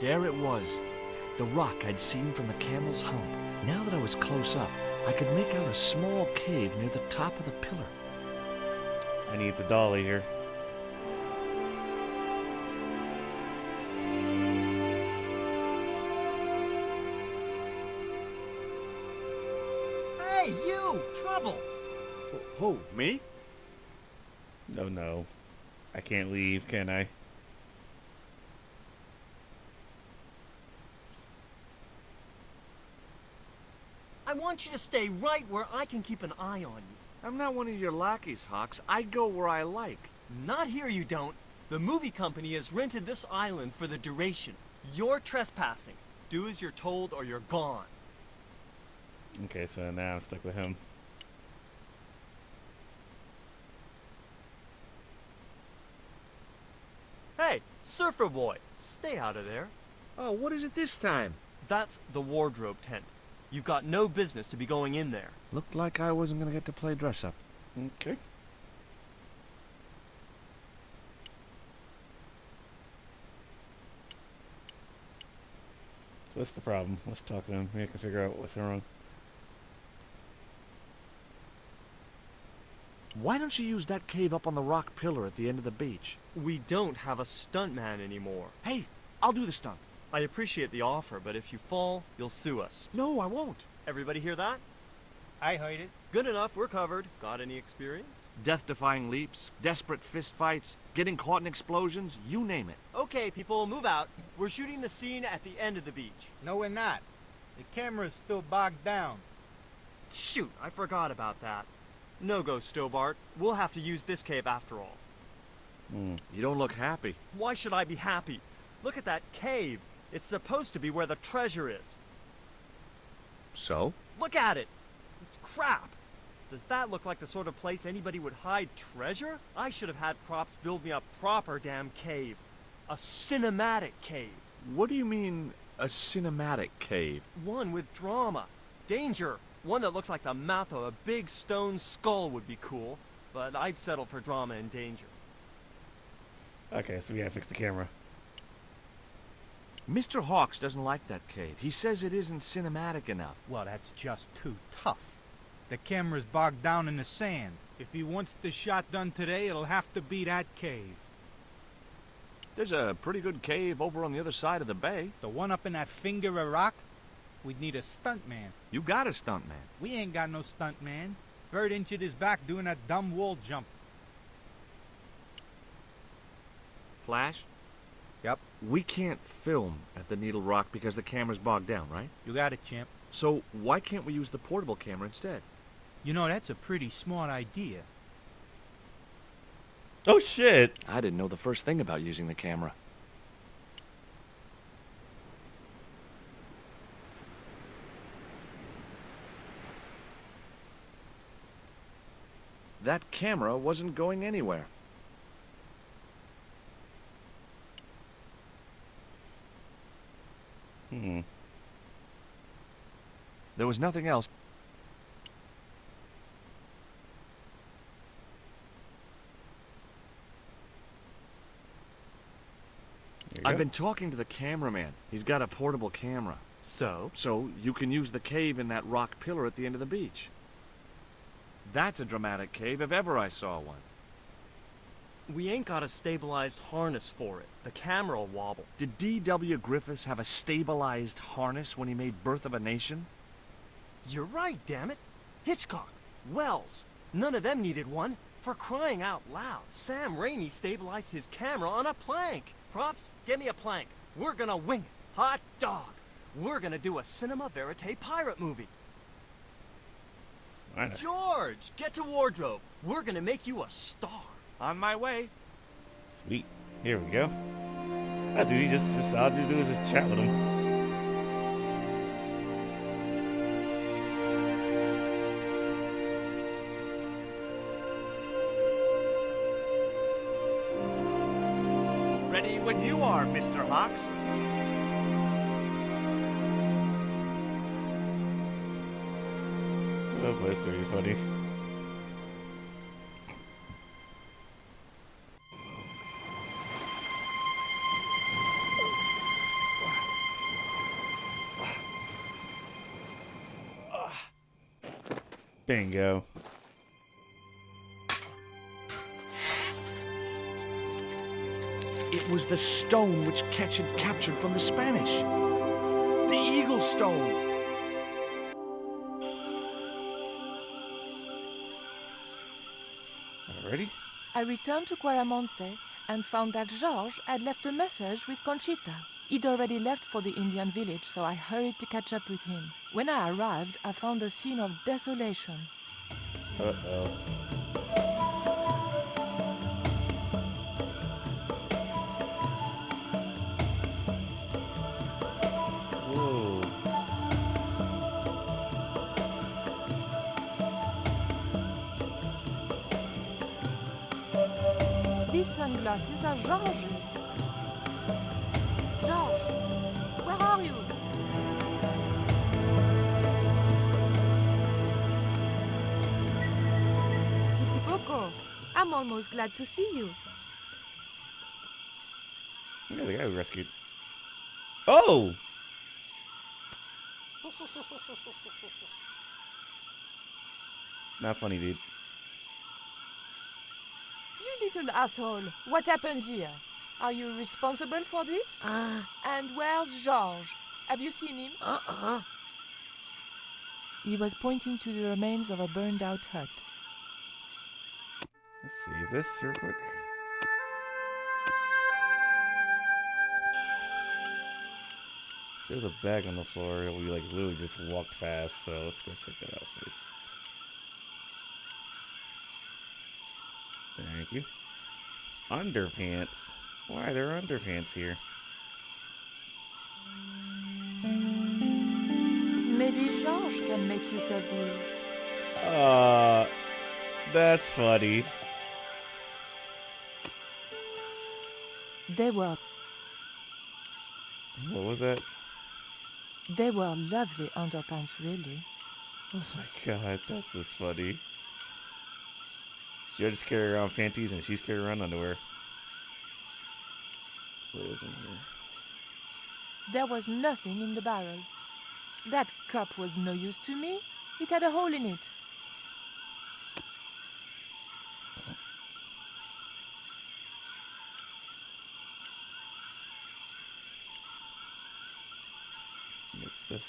There it was. The rock I'd seen from the camel's hump. Now that I was close up, I could make out a small cave near the top of the pillar. I need the dolly here. Hey, you! Trouble! Who, me? Oh no. I can't leave, can I? I want you to stay right where I can keep an eye on you. I'm not one of your lackeys, Hawks. I go where I like. Not here, you don't. The movie company has rented this island for the duration. You're trespassing. Do as you're told or you're gone. Okay, so now I'm stuck with him. Hey, surfer boy, stay out of there. Oh, what is it this time? That's the wardrobe tent. You've got no business to be going in there. Looked like I wasn't gonna get to play dress up. Okay. So what's the problem? Let's talk to him. Maybe I can figure out what's wrong. Why don't you use that cave up on the rock pillar at the end of the beach? We don't have a stuntman anymore. Hey, I'll do the stunt. I appreciate the offer, but if you fall, you'll sue us. No, I won't. Everybody hear that? I heard it. Good enough, we're covered. Got any experience? Death-defying leaps, desperate fistfights, getting caught in explosions, you name it. Okay, people, move out. We're shooting the scene at the end of the beach. No, we're not. The camera's still bogged down. Shoot, I forgot about that. No go, Stobart. We'll have to use this cave after all. You don't look happy. Why should I be happy? Look at that cave. It's supposed to be where the treasure is. So? Look at it. It's crap. Does that look like the sort of place anybody would hide treasure? I should have had props build me a proper damn cave. A cinematic cave. What do you mean, a cinematic cave? One with drama. Danger. One that looks like the mouth of a big stone skull would be cool, but I'd settle for drama and danger. Okay, so we gotta fix the camera. Mr. Hawks doesn't like that cave. He says it isn't cinematic enough. Well, that's just too tough. The camera's bogged down in the sand. If he wants the shot done today, it'll have to be that cave. There's a pretty good cave over on the other side of the bay. The one up in that finger of rock? We'd need a stuntman. You got a stuntman. We ain't got no stuntman. Bird injured his back doing that dumb wall jump. Flash? Yep. We can't film at the Needle Rock because the camera's bogged down, right? You got it, champ. So why can't we use the portable camera instead? You know, that's a pretty smart idea. Oh shit! I didn't know the first thing about using the camera. That camera wasn't going anywhere. There was nothing else. I've been talking to the cameraman. He's got a portable camera. So? So you can use the cave in that rock pillar at the end of the beach. That's a dramatic cave if ever I saw one. We ain't got a stabilized harness for it. The camera'll wobble. Did D.W. Griffiths have a stabilized harness when he made Birth of a Nation? You're right, damn it. Hitchcock, Wells, none of them needed one. For crying out loud, Sam Raimi stabilized his camera on a plank. Props, get me a plank. We're gonna wing it. Hot dog. We're gonna do a cinema verite pirate movie. George, get to wardrobe. We're gonna make you a star. On my way. Sweet. Here we go. Ah, dude, all I do is just chat with him. Ready when you are, Mr. Hawks. Oh boy, it's gonna be funny. Bingo. It was the stone which Ketch had captured from the Spanish. The Eagle Stone. Already? I returned to Quaramonte and found that Georges had left a message with Conchita. He'd already left for the Indian village, so I hurried to catch up with him. When I arrived, I found a scene of desolation. Uh-oh. Whoa. These sunglasses are Georges. Georges, where are you? Titi Poco, I'm almost glad to see you. Yeah, the guy we rescued. Oh! Not funny, dude. You little asshole, what happened here? Are you responsible for this? And where's Georges? Have you seen him? He was pointing to the remains of a burned-out hut. Let's save this real quick. There's a bag on the floor that we like literally just walked past, so let's go check that out first. Thank you. Underpants. Why are there underpants here? Maybe Georges can make use of these. That's funny. They were What was that? lovely underpants, really. Oh my god, that's just funny. You just carry around panties and she's carrying around underwear. What is in here? There was nothing in the barrel. That cup was no use to me. It had a hole in it. What's this?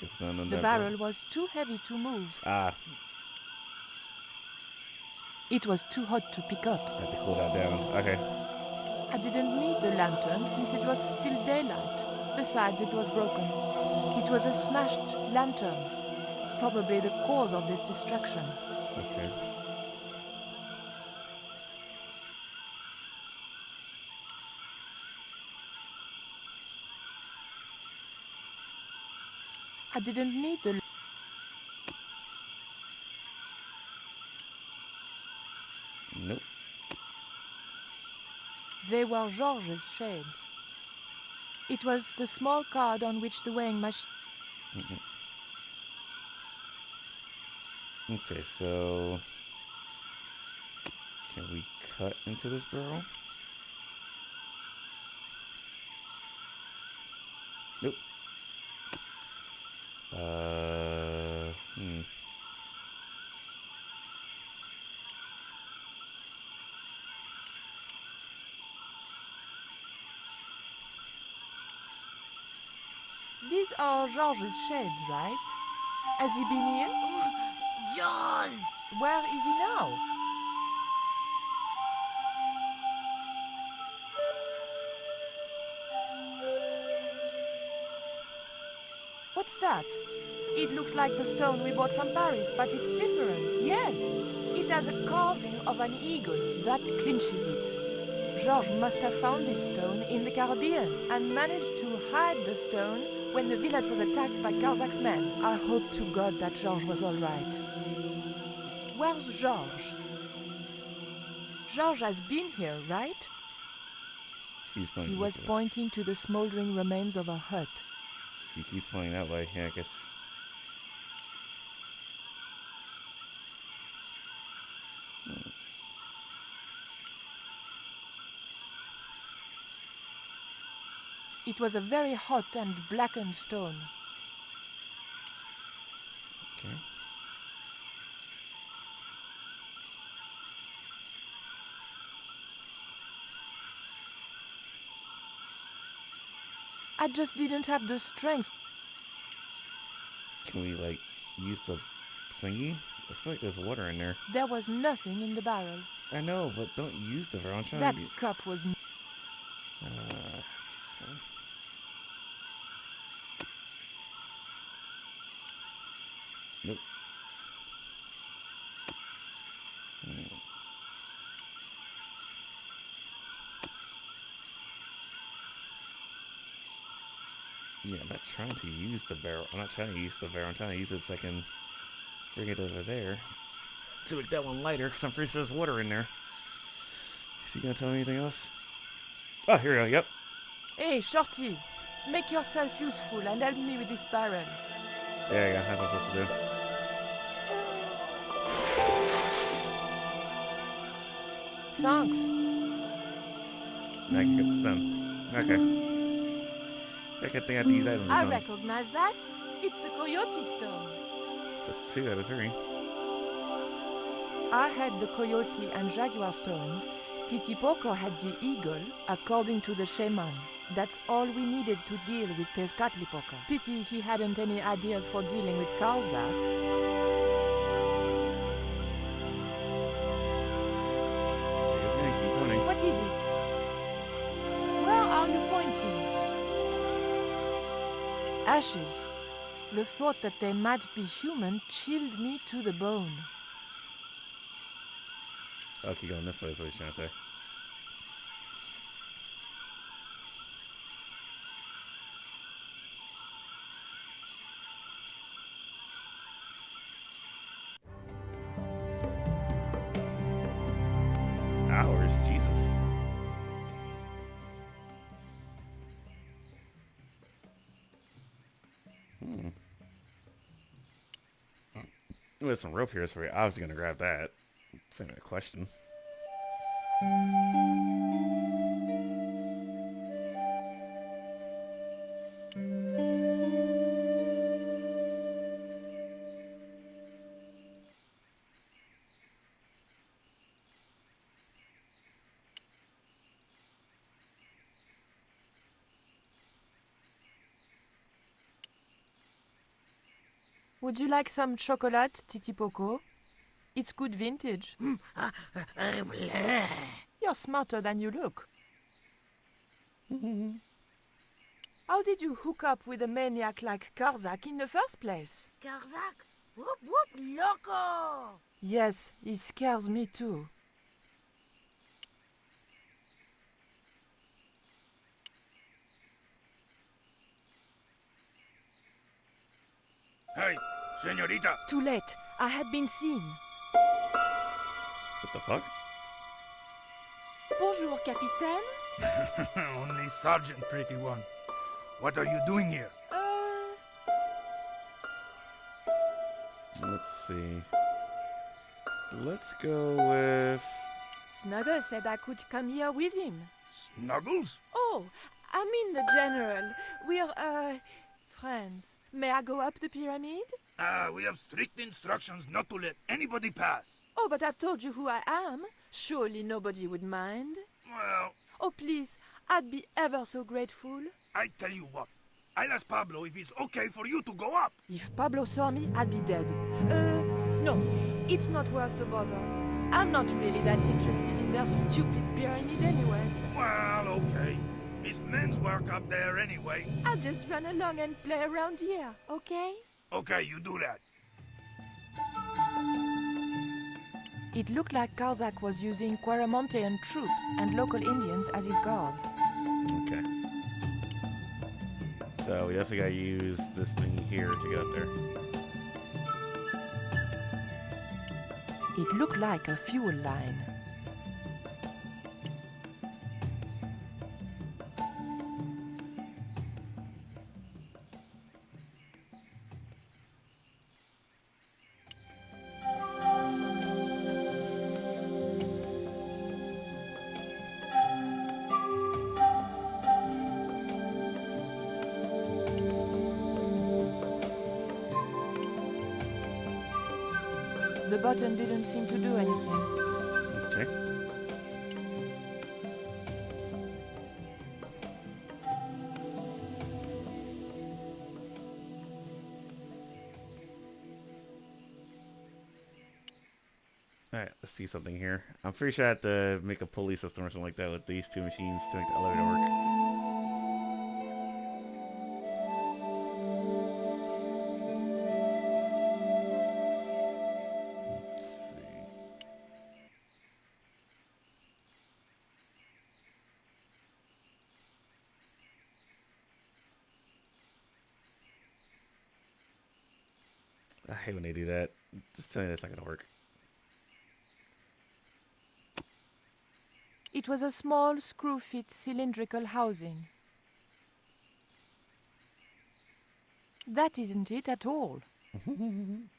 It's none of The that barrel was too heavy to move. Ah, It was too hot to pick I up. have to cool that down. Okay. I didn't need the lantern since it was still daylight. Besides, it was broken. It was a smashed lantern. Probably the cause of this destruction. Okay. I didn't need the... Nope. They were Georges' shades. It was the small card on which the weighing machine... Okay, so can we cut into this barrel? Nope. These are Georges' shades, right? Has he been here? Jaws! Where is he now? What's that? It looks like the stone we bought from Paris, but it's different. Yes, it has a carving of an eagle. That clinches it. Georges must have found this stone in the Caribbean and managed to hide the stone when the village was attacked by Carzak's men. I hope to God that Georges was all right. Where's Georges? Georges has been here, right? She's pointing He was this way. pointing to the smoldering remains of a hut. She keeps pointing that way. Yeah, I guess. It was a very hot and blackened stone. Okay. I just didn't have the strength. Can we, like, use the thingy? I feel like there's water in there. There was nothing in the barrel. I know, but don't use the barrel. I'm trying That to... cup was... Jeez, man. Nope. Yeah, I'm not trying to use the barrel. I'm not trying to use the barrel. I'm trying to use it so I can bring it over there to make that one lighter, because I'm pretty sure there's water in there. Is he going to tell me anything else? Oh, here we go. Yep. Hey, Shorty! Make yourself useful and help me with this barrel. There you go. That's what I'm supposed to do. Thanks. Now I can get this done. Okay. I can think I have to use items or I something. recognize that. It's the coyote stone. Just 2 out of 3. I had the coyote and jaguar stones. Titipoco had the eagle, according to the shaman. That's all we needed to deal with Tezcatlipoca. Pity he hadn't any ideas for dealing with Karzak. It's gonna keep pointing. What is it? Where are you pointing? Ashes. The thought that they might be human chilled me to the bone. Oh, keep going this way is what he's trying to say. Hours? Jesus. There's some rope here, so we're obviously going to grab that. It's not even a question. Would you like some chocolate, Titipoco? It's good vintage. You're smarter than you look. How did you hook up with a maniac like Karzak in the first place? Karzak? Whoop whoop loco! Yes, he scares me too. Hey, señorita! Too late. I had been seen. What the fuck? Bonjour, Capitaine. Only Sergeant, pretty one. What are you doing here? Let's see. Let's go with... Snuggle said I could come here with him. Snuggles? Oh, I mean the General. We're, friends. May I go up the pyramid? We have strict instructions not to let anybody pass. Oh, but I've told you who I am. Surely nobody would mind. Well, Oh, please, I'd be ever so grateful. I tell you what. I'll ask Pablo if it's okay for you to go up. If Pablo saw me, I'd be dead. No, it's not worth the bother. I'm not really that interested in their stupid pyramid anyway. Well, okay. It's men's work up there anyway. I'll just run along and play around here, okay? Okay, you do that. It looked like Karzak was using Quaramontean troops and local Indians as his guards. Okay. So we definitely gotta use this thing here to get up there. It looked like a fuel line. The button didn't seem to do anything. Okay. Alright, let's see something here. I'm pretty sure I have to make a pulley system or something like that with these two machines to make the elevator work. Let's see. I hate when they do that. Just tell me that's not gonna work. It was a small, screw-fit cylindrical housing. That isn't it at all. Come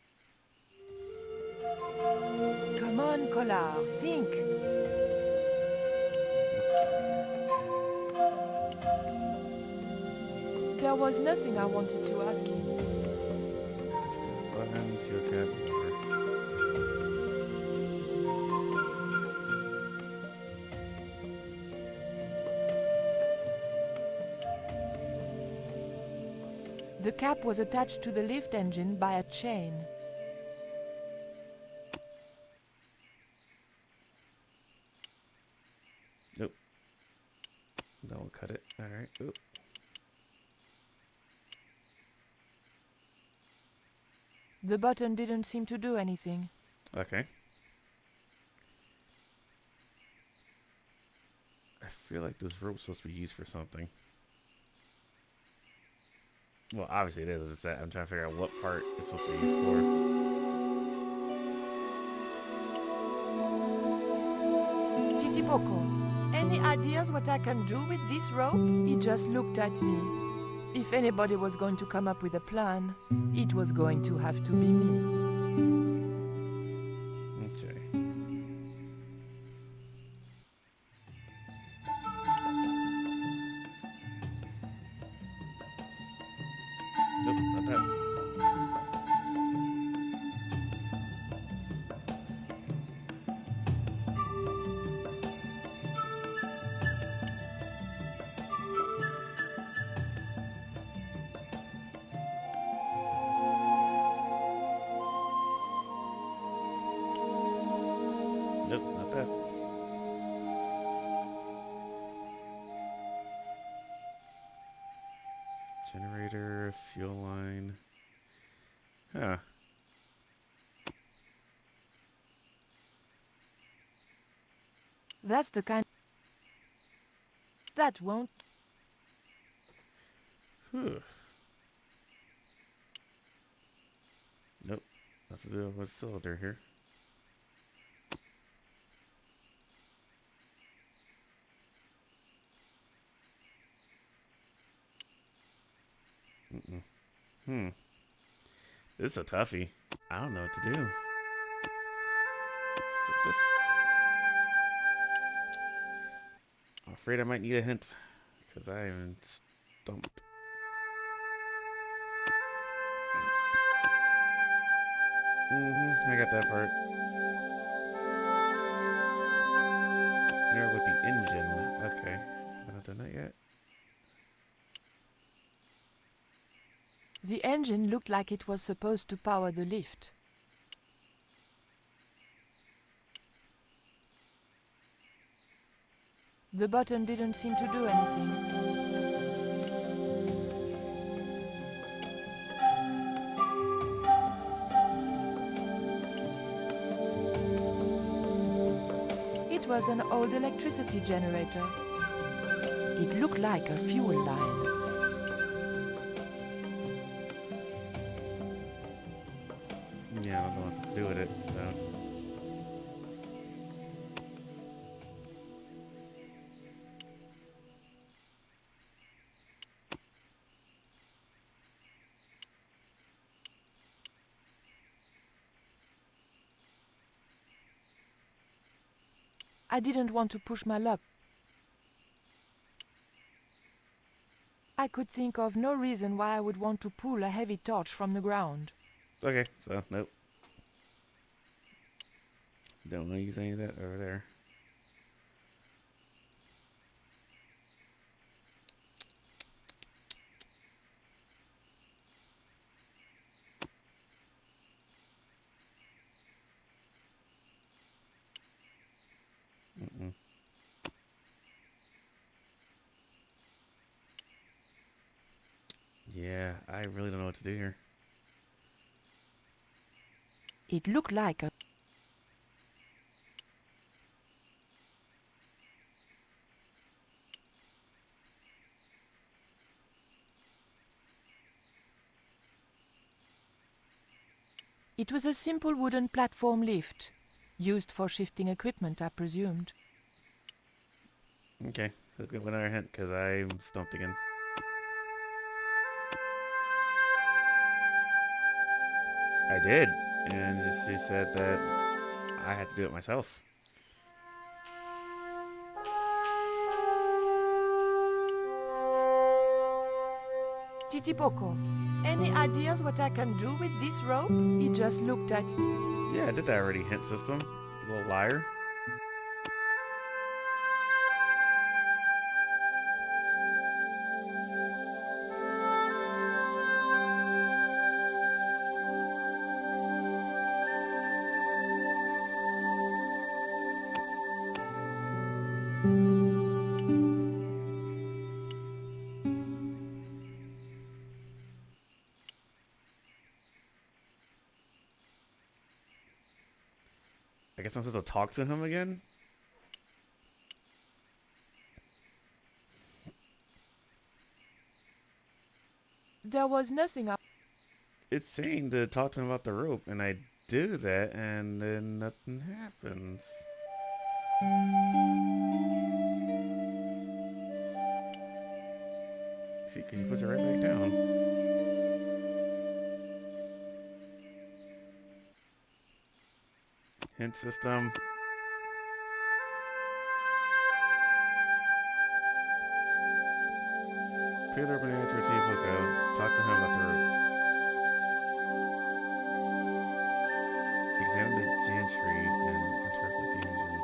on, Collard, think. There was nothing I wanted to ask you. Button, fuel cap, whatever. The cap was attached to the lift engine by a chain. Nope. That will cut it. Alright. Oop. The button didn't seem to do anything. Okay. I feel like this rope's supposed to be used for something. Well, obviously it is. It's just that I'm trying to figure out what part it's supposed to be used for. Titiboko, any ideas what I can do with this rope? He just looked at me. If anybody was going to come up with a plan, it was going to have to be me. Okay. Nope, not that. Nope, not that. Generator, fuel line. Huh. That's the kind... That won't... Whew. Nope. Let's do a cylinder here. This is a toughie. I don't know what to do. So this... I'm afraid I might need a hint, because I am stumped. I got that part. Here with the engine. Okay. Have I not done that yet? The engine looked like it was supposed to power the lift. The button didn't seem to do anything. It was an old electricity generator. It looked like a fuel line. Yeah, I don't know what to do with it. So. I didn't want to push my luck. I could think of no reason why I would want to pull a heavy torch from the ground. Okay, so nope. Don't want to use any of that over there. Mm-mm. Yeah, I really don't know what to do here. It looked like a... It was a simple wooden platform lift, used for shifting equipment, I presumed. Okay, let's give another hint because I'm stumped again. I did, and she said that I had to do it myself. Titipoco, any ideas what I can do with this rope? He just looked at me. Yeah, I did that already. Hint system, you little liar. I guess I'm supposed to talk to him again? There was nothing up. It's saying to talk to him about the rope, and I do that, and then nothing happens. See, because he puts it right back down. Hint system. Peter open enter a T-Poco. Talk to him about the rope. Examine the gantry and interact with the engine.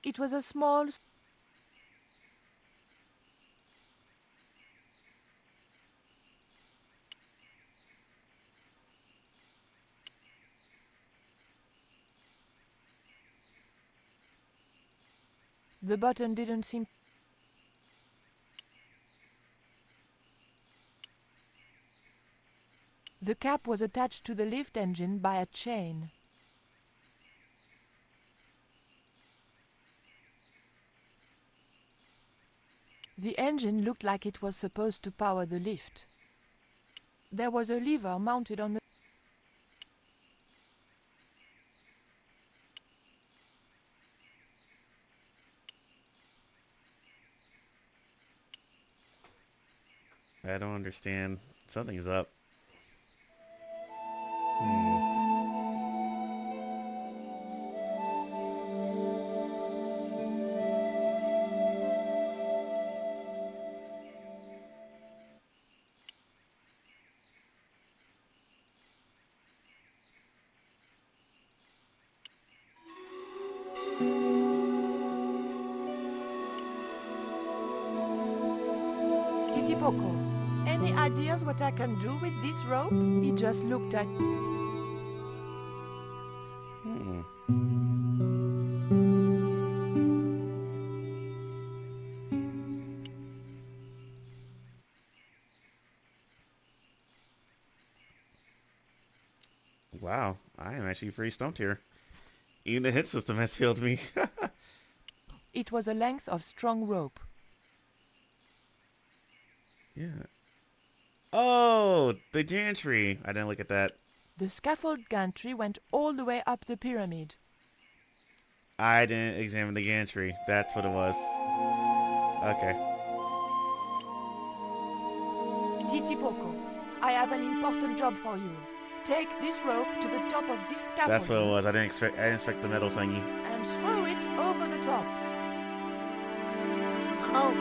It was a small... The button didn't seem... The cap was attached to the lift engine by a chain. The engine looked like it was supposed to power the lift. There was a lever mounted on the... I don't understand. Something's up. Titipoco, any ideas what I can do with this rope? He just looked at... Wow, I am actually pretty stumped here. Even the hit system has failed me. It was a length of strong rope. Yeah. Oh, the gantry. I didn't look at that. The scaffold gantry went all the way up the pyramid. I didn't examine the gantry. That's what it was. Okay. Titipoco, I have an important job for you. Take this rope to the top of this scaffold. That's what it was. I didn't expect the metal thingy. And throw it over the top. Oh,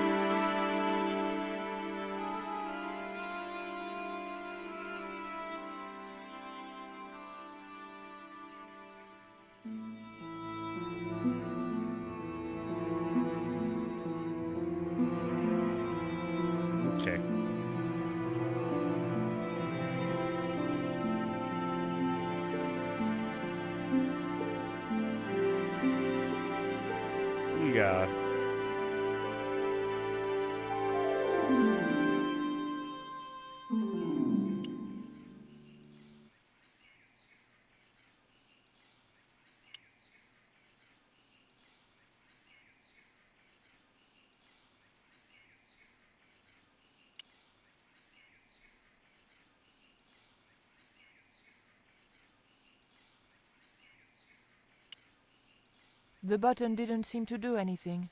The button didn't seem to do anything.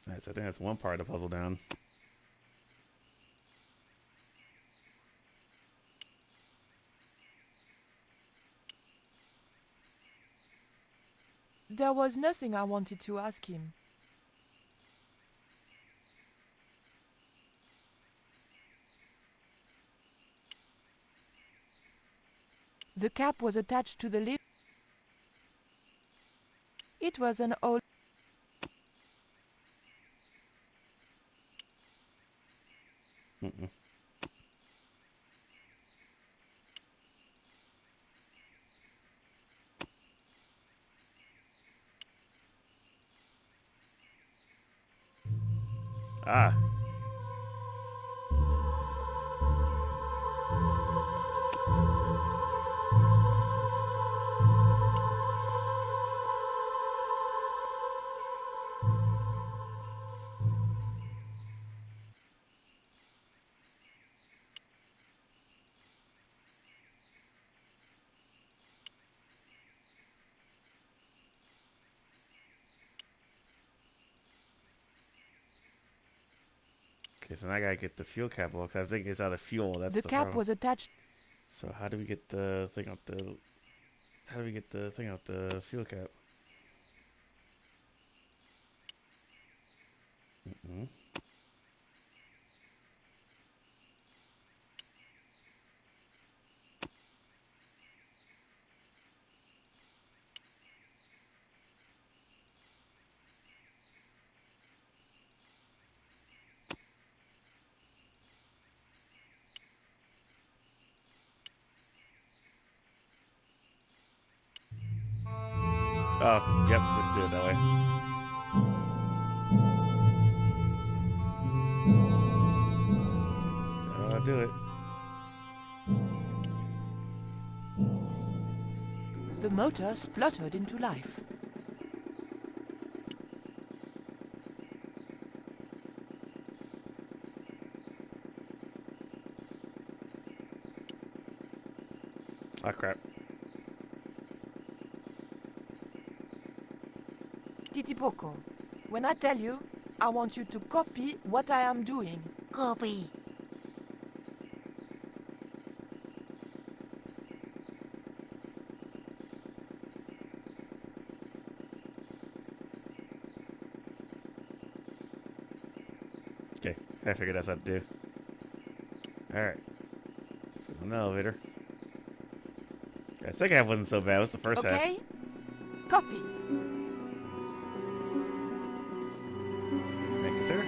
Nice. I think that's one part of the puzzle down. There was nothing I wanted to ask him. The cap was attached to the lid. It was an old... Mm-mm. Ah. Okay, so now I gotta get the fuel cap off, 'cause I was thinking it's out of fuel. That's The the cap problem. was attached... So how do we get the thing out the... How do we get the thing out the fuel cap? Mm-mm. Oh, yep, just do it that way. That'll do it. The motor spluttered into life. Ah, crap. Titipoco, when I tell you, I want you to copy what I am doing. Copy. Okay, I figured that's what to do. Alright. So, an elevator. Yeah, the second half wasn't so bad. It was the first half. Okay? Copy. Thank you, sir.